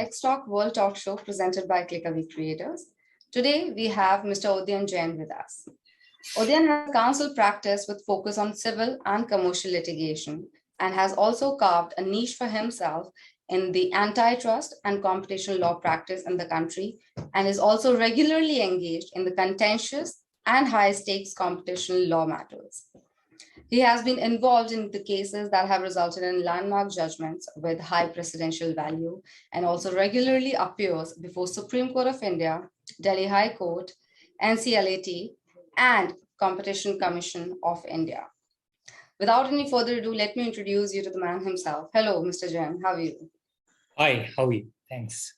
LexTalk World Talk Show presented by ClickAway Creators. Today, we have Mr. Udayan Jain with us. Udayan has counsel practice with focus on civil and commercial litigation and has also carved a niche for himself in the antitrust and competition law practice in the country, and is also regularly engaged in the contentious and high-stakes competition law matters. He has been involved in the cases that have resulted in landmark judgments with high precedential value, and also regularly appears before Supreme Court of India, Delhi High Court, NCLAT, and Competition Commission of India. Without any further ado, let me introduce you to the man himself. Hello, Mr. Jain. How are you? Hi, how are you? Thanks.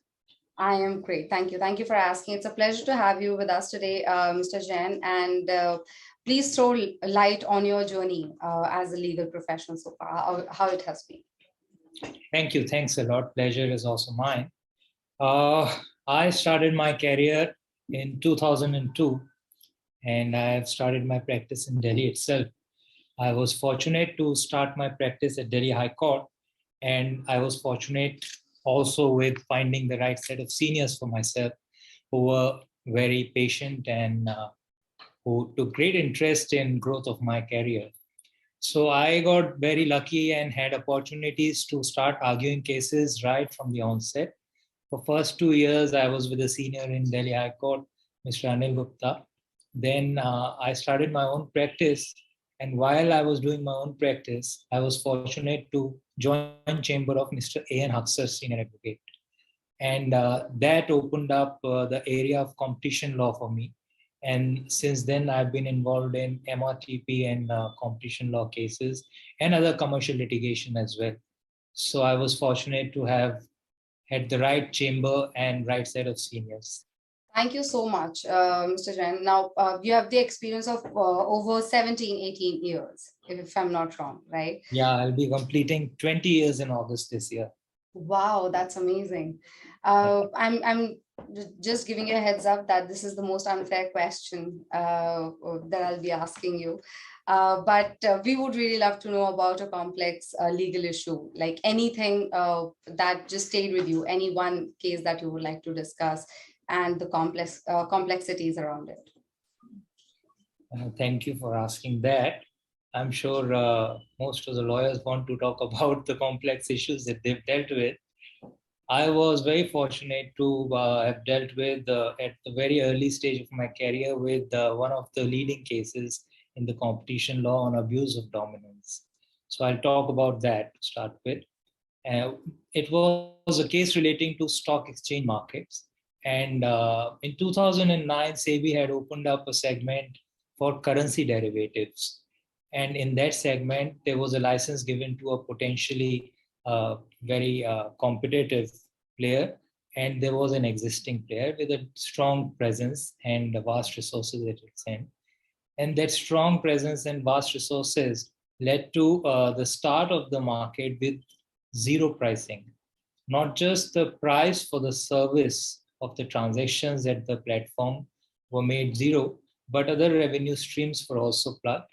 I am great. Thank you. Thank you for asking. It's a pleasure to have you with us today, Mr. Jain. And please throw light on your journey as a legal professional so far, how it has been. Thank you. Thanks a lot. Pleasure is also mine. I started my career in 2002, and I have started my practice in Delhi itself. I was fortunate to start my practice at Delhi High Court, and I was fortunate also with finding the right set of seniors for myself who were very patient and who took great interest in growth of my career. So I got very lucky and had opportunities to start arguing cases right from the onset. For first 2 years, I was with a senior in Delhi High Court, Mr. Anil Gupta. Then I started my own practice. And while I was doing my own practice, I was fortunate to join chamber of Mr. A.N. Haksar, senior advocate. And that opened up the area of competition law for me. And since then, I've been involved in MRTP and competition law cases and other commercial litigation as well. So I was fortunate to have had the right chamber and right set of seniors. Thank you so much, Mr. Jain. Now, you have the experience of over 17, 18 years, if I'm not wrong, right? Yeah, I'll be completing 20 years in August this year. Wow, that's amazing. I'm just giving you a heads up that this is the most unfair question that I'll be asking you. But we would really love to know about a complex legal issue, like anything that just stayed with you, any one case that you would like to discuss, and the complexities around it. Thank you for asking that. I'm sure most of the lawyers want to talk about the complex issues that they've dealt with. I was very fortunate to have dealt with, at the very early stage of my career, with one of the leading cases in the competition law on abuse of dominance. So I'll talk about that to start with. It was a case relating to stock exchange markets. And in 2009, SEBI had opened up a segment for currency derivatives. And in that segment, there was a license given to a potentially very competitive player. And there was an existing player with a strong presence and vast resources at its end. And that strong presence and vast resources led to the start of the market with zero pricing. Not just the price for the service of the transactions at the platform were made zero, but other revenue streams were also plugged.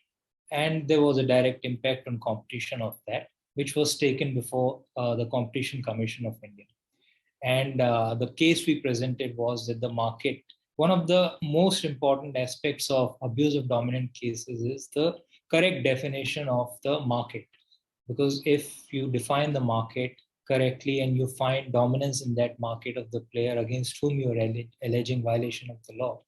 And there was a direct impact on competition of that, which was taken before the Competition Commission of India. And the case we presented was that the market, one of the most important aspects of abuse of dominant cases is the correct definition of the market. Because if you define the market correctly and you find dominance in that market of the player against whom you are alleging violation of the law,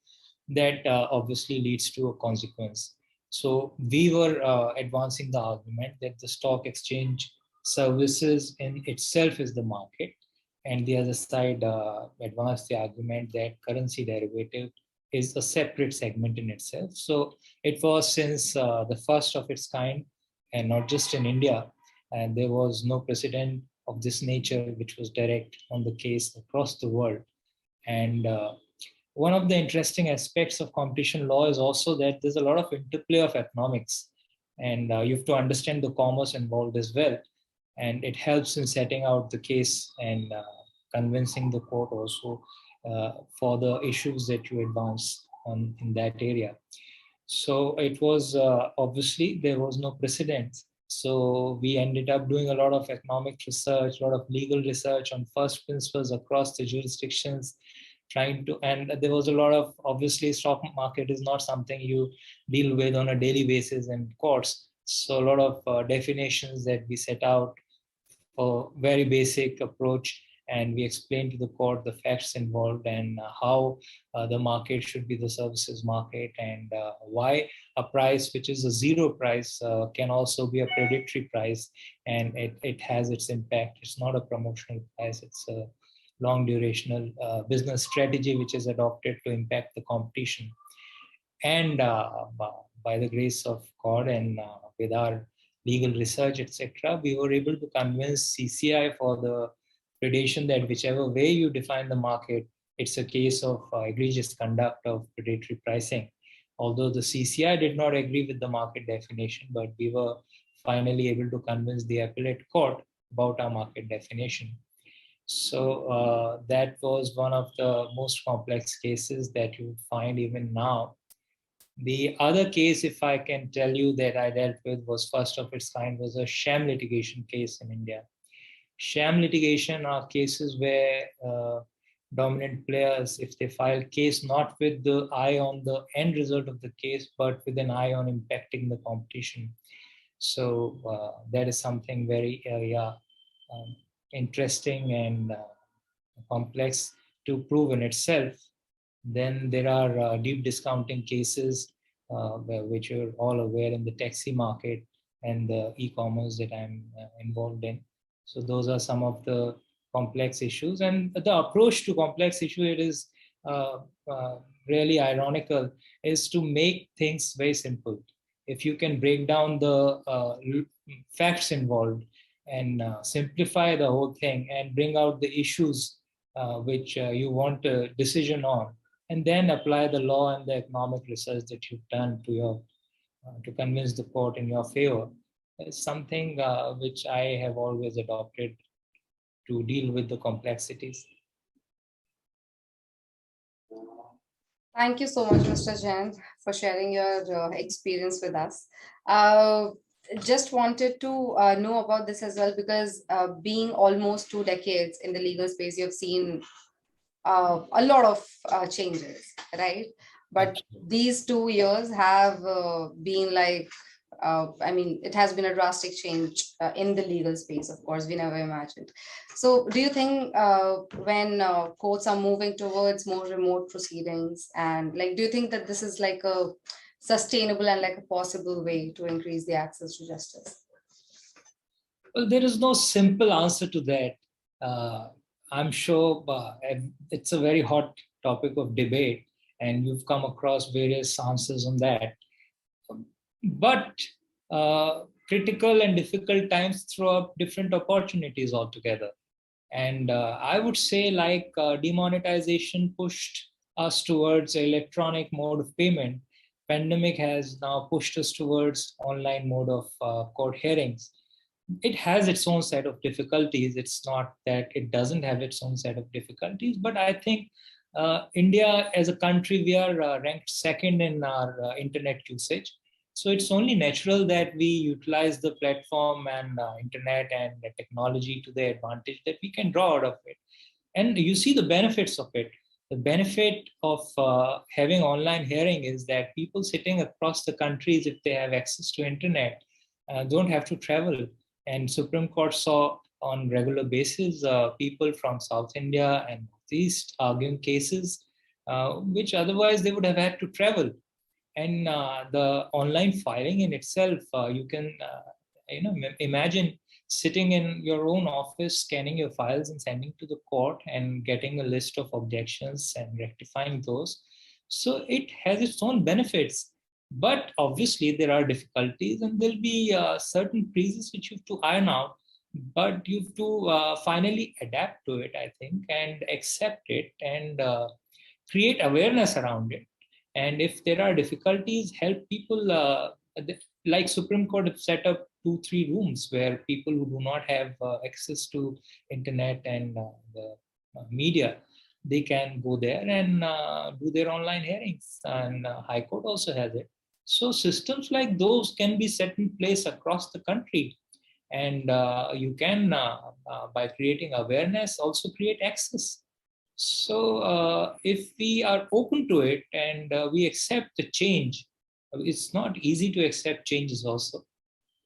that obviously leads to a consequence. So we were advancing the argument that the stock exchange services in itself is the market, and the other side advanced the argument that currency derivative is a separate segment in itself. So it was since the first of its kind, and not just in India, and there was no precedent of this nature which was direct on the case across the world. And one of the interesting aspects of competition law is also that there's a lot of interplay of economics, and you have to understand the commerce involved as well. And it helps in setting out the case and convincing the court also for the issues that you advance in that area. So it was obviously there was no precedent. So we ended up doing a lot of economic research, a lot of legal research on first principles across the jurisdictions, and there was a lot of, obviously, stock market is not something you deal with on a daily basis in courts. So a lot of definitions that we set out for very basic approach, and we explained to the court the facts involved and how the market should be the services market, and why a price which is a zero price can also be a predatory price, and it has its impact. It's not a promotional price, it's a long durational business strategy which is adopted to impact the competition. And by the grace of God and with our legal research, etc., we were able to convince CCI for the predation that whichever way you define the market, it's a case of egregious conduct of predatory pricing. Although the CCI did not agree with the market definition, but we were finally able to convince the appellate court about our market definition. So that was one of the most complex cases that you would find even now. The other case, if I can tell you, that I dealt with was first of its kind, was a sham litigation case in India. Sham litigation are cases where dominant players, if they file case not with the eye on the end result of the case, but with an eye on impacting the competition. So that is something very interesting and complex to prove in itself. Then there are deep discounting cases, which you're all aware in the taxi market and the e-commerce that I'm involved in. So those are some of the complex issues. And the approach to complex issue, it is really ironical, is to make things very simple. If you can break down the facts involved and simplify the whole thing and bring out the issues which you want a decision on, and then apply the law and the economic research that you've done to convince the court in your favor, is something which I have always adopted to deal with the complexities. Thank you so much, Mr. Jain, for sharing your experience with us. Just wanted to know about this as well, because being almost 2 decades in the legal space, you've seen a lot of changes, right? But these 2 years have been like, it has been a drastic change in the legal space. Of course, we never imagined. So do you think when courts are moving towards more remote proceedings, and like, do you think that this is like a sustainable and like a possible way to increase the access to justice? Well, there is no simple answer to that. I'm sure it's a very hot topic of debate, and you've come across various answers on that. But critical and difficult times throw up different opportunities altogether. And I would say, like demonetization pushed us towards an electronic mode of payment, pandemic has now pushed us towards online mode of court hearings. It has its own set of difficulties. It's not that it doesn't have its own set of difficulties, but I think India as a country, we are ranked second in our internet usage. So it's only natural that we utilize the platform and internet and the technology to the advantage that we can draw out of it. And you see the benefits of it. The benefit of having online hearing is that people sitting across the countries, if they have access to internet, don't have to travel. And Supreme Court saw on regular basis people from South India and Northeast arguing cases which otherwise they would have had to travel. And the online filing in itself, you can imagine sitting in your own office, scanning your files and sending to the court and getting a list of objections and rectifying those. So it has its own benefits. But obviously there are difficulties, and there'll be certain creases which you have to iron out, but you have to finally adapt to it, I think, and accept it and create awareness around it. And if there are difficulties, help people, like Supreme Court have set up 2-3 rooms where people who do not have access to internet and the media, they can go there and do their online hearings. And High Court also has it. So systems like those can be set in place across the country. And you can, by creating awareness, also create access. So if we are open to it and we accept the change, it's not easy to accept changes also.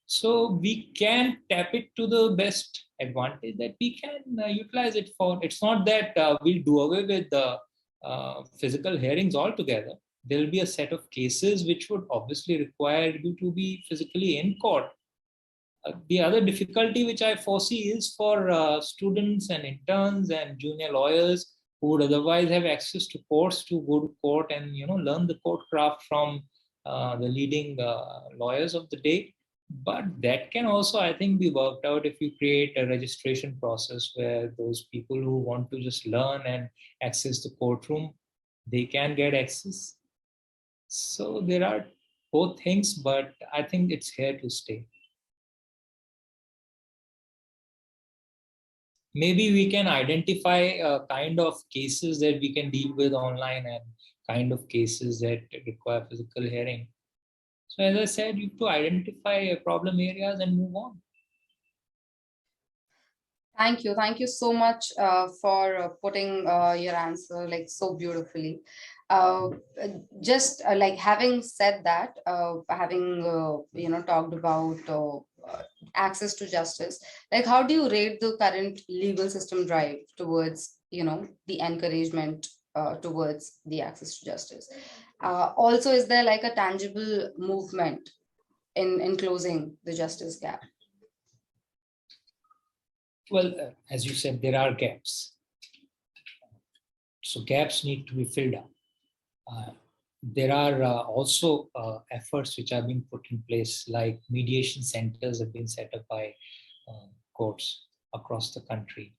So we can tap it to the best advantage that we can utilize it for. It's not that we'll do away with the physical hearings altogether. There'll be a set of cases which would obviously require you to be physically in court. The other difficulty which I foresee is for students and interns and junior lawyers who would otherwise have access to courts to go to court and learn the court craft from the leading lawyers of the day. But that can also, I think, be worked out if you create a registration process where those people who want to just learn and access the courtroom, they can get access. So there are both things, but I think it's here to stay. Maybe we can identify a kind of cases that we can deal with online and kind of cases that require physical hearing. So as I said, you have to identify problem areas and move on. Thank you. Thank you so much for putting your answer like so beautifully. Uh, just like having said that, having talked about access to justice, like how do you rate the current legal system drive towards the encouragement towards the access to justice? Also, is there like a tangible movement in closing the justice gap? Well, as you said, there are gaps. So gaps need to be filled up. There are also efforts which are being put in place, like mediation centers have been set up by courts across the country,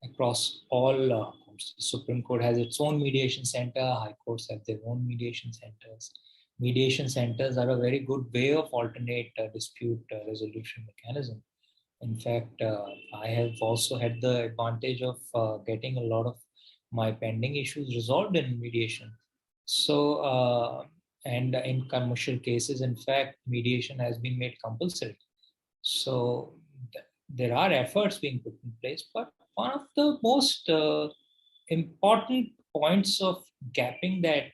across all courts. The Supreme Court has its own mediation center, high courts have their own mediation centers. Mediation centers are a very good way of alternate dispute resolution mechanism. In fact, I have also had the advantage of getting a lot of my pending issues resolved in mediation. So, and in commercial cases, in fact, mediation has been made compulsory. So, there are efforts being put in place, but one of the most important points of gapping that,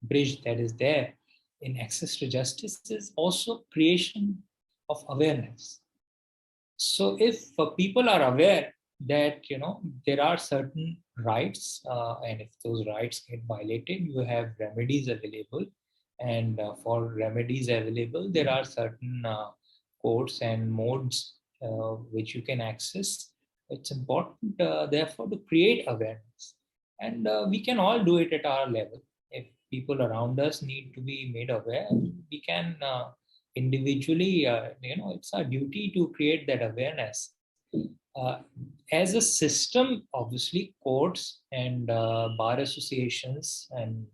bridge that is there in access to justice is also creation of awareness. So if people are aware that there are certain rights, and if those rights get violated, you have remedies available, and for remedies available, there are certain codes and modes which you can access. It's important, therefore, to create awareness, and we can all do it at our level. If people around us need to be made aware, we can. Individually, it's our duty to create that awareness. Uh, as a system, obviously, courts and bar associations and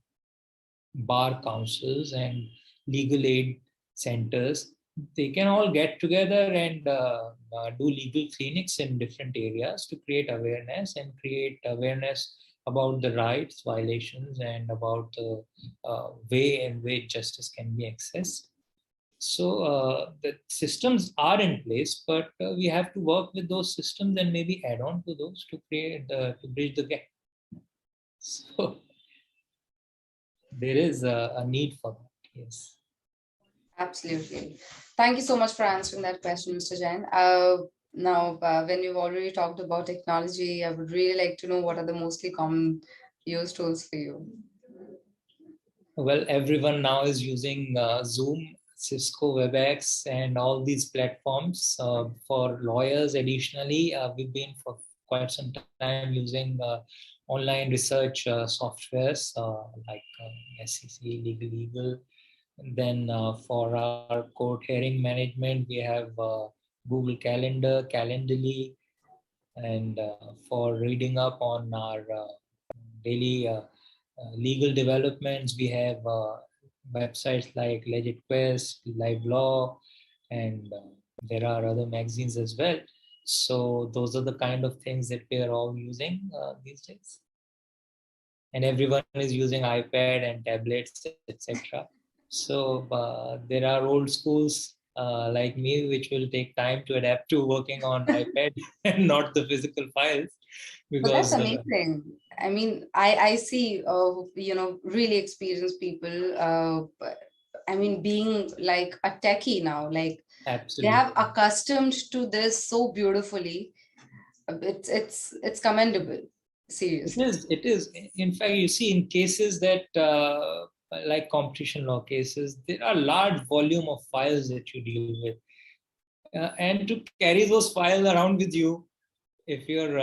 bar councils and legal aid centers, they can all get together and do legal clinics in different areas to create awareness about the rights violations and about the way in which justice can be accessed. So the systems are in place, but we have to work with those systems and maybe add on to those to create to bridge the gap. So there is a need for that. Yes. Absolutely. Thank you so much for answering that question, Mr. Jain. Now, when you've already talked about technology, I would really like to know what are the mostly common used tools for you. Well, everyone now is using Zoom, Cisco WebEx, and all these platforms. For lawyers, additionally, we've been for quite some time using online research softwares like SEC, Legal Eagle. And then for our court hearing management, we have Google Calendar, Calendly, and for reading up on our daily legal developments, we have websites like Legit Quest, Live Law, and there are other magazines as well. So those are the kind of things that we are all using these days. and everyone is using iPad and tablets, etc. So there are old schools like me, which will take time to adapt to working on iPad and not the physical files, But that's because amazing. I mean, I see, really experienced people. I mean, being like a techie now, like they absolutely. have accustomed to this so beautifully. It's commendable. It Seriously. is. It is. In fact, you see, in cases that, like competition law cases, there are large volume of files that you deal with, and to carry those files around with you, if you're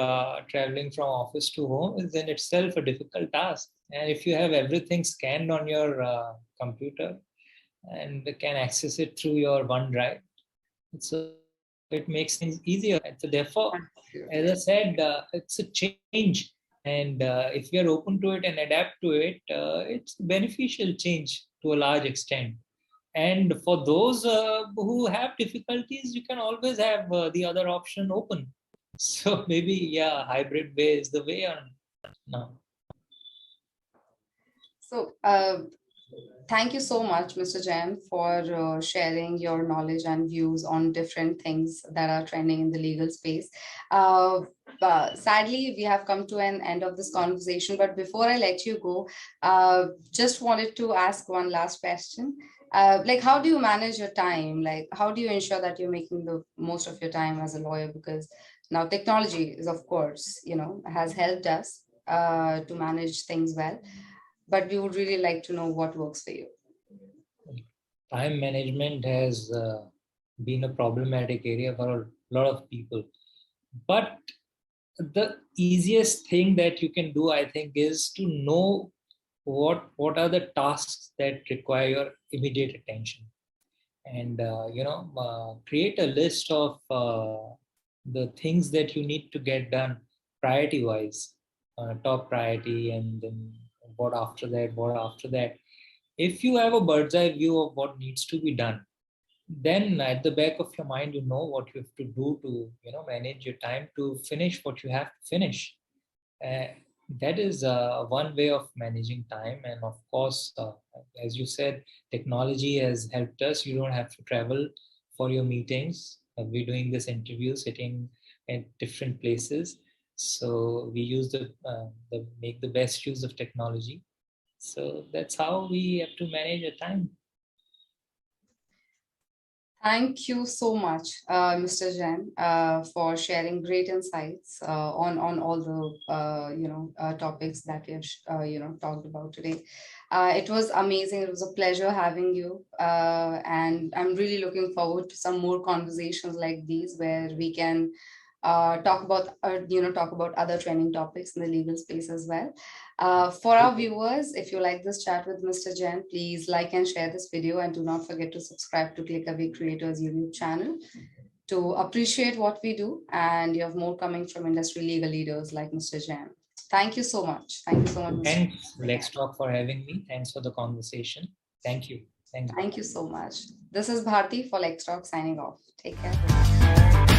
traveling from office to home, is in itself a difficult task. And if you have everything scanned on your computer and can access it through your OneDrive, so it makes things easier. So therefore, as I said, it's a change, and if we are open to it and adapt to it, it's beneficial change to a large extent. And for those who have difficulties, you can always have the other option open. So maybe, yeah, hybrid way is the way on now. So, thank you so much, Mr. Jain, for sharing your knowledge and views on different things that are trending in the legal space. Uh, Sadly, we have come to an end of this conversation, but before I let you go, just wanted to ask one last question. Like, how do you manage your time? Like, how do you ensure that you're making the most of your time as a lawyer? Because now technology is, of course, has helped us to manage things well, but we would really like to know what works for you. Time management has been a problematic area for a lot of people. But the easiest thing that you can do, I think, is to know what are the tasks that require your immediate attention, and create a list of the things that you need to get done priority wise, top priority, and then what after that. If you have a bird's eye view of what needs to be done, then at the back of your mind, you know what you have to do to manage your time to finish what you have to finish. uh, that is one way of managing time. And of course, as you said, technology has helped us. You don't have to travel for your meetings. We're doing this interview sitting at different places, so we use the make the best use of technology. So that's how we have to manage our time. Thank you so much, Mr. Jain, for sharing great insights on all the topics that we have talked about today. It was amazing. It was a pleasure having you, and I'm really looking forward to some more conversations like these where we can talk about other trending topics in the legal space as well. For our viewers, if you like this chat with Mr. Jain, please like and share this video, and do not forget to subscribe to ClickAway Creators YouTube channel to appreciate what we do. And you have more coming from industry legal leaders like Mr. Jain. Thank you so much. Thank you so much, Mr. Jain. Thanks, LexTalk, for having me. Thanks for the conversation. Thank you. Thank you. Thank you so much. This is Bharti for LexTalk signing off. Take care.